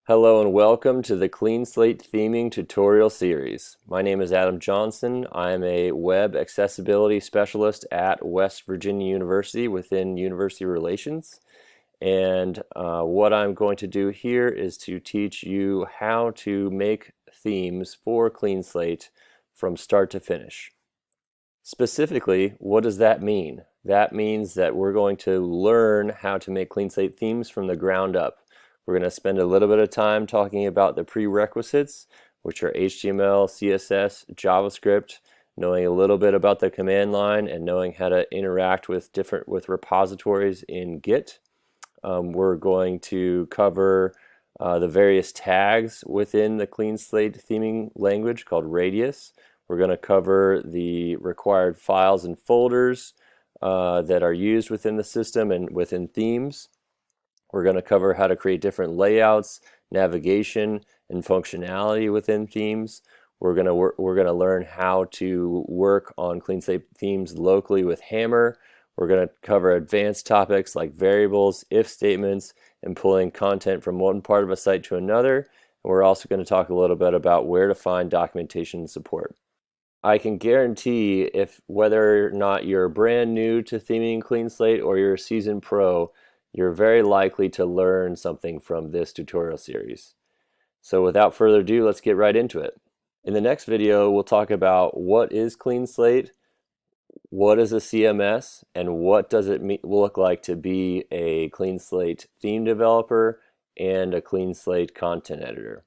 Hello and welcome to the CleanSlate theming tutorial series. My name is Adam Johnson. I am a web accessibility specialist at West Virginia University within University Relations. And what I'm going to do here is to teach you how to make themes for CleanSlate from start to finish. Specifically, what does that mean? That means that we're going to learn how to make CleanSlate themes from the ground up. We're going to spend a little bit of time talking about the prerequisites, which are HTML, CSS, JavaScript, knowing a little bit about the command line and knowing how to interact with repositories in Git. We're going to cover the various tags within the CleanSlate theming language called Radius. We're going to cover the required files and folders that are used within the system and within themes. We're going to cover how to create different layouts, navigation, and functionality within themes. We're going to learn how to work on CleanSlate themes locally with Hammer. We're going to cover advanced topics like variables, if statements, and pulling content from one part of a site to another. And we're also going to talk a little bit about where to find documentation and support. I can guarantee whether or not you're brand new to theming CleanSlate or you're a seasoned pro, you're very likely to learn something from this tutorial series. So without further ado, let's get right into it. In the next video, we'll talk about what is CleanSlate, what is a CMS, and what does it look like to be a CleanSlate theme developer and a CleanSlate content editor.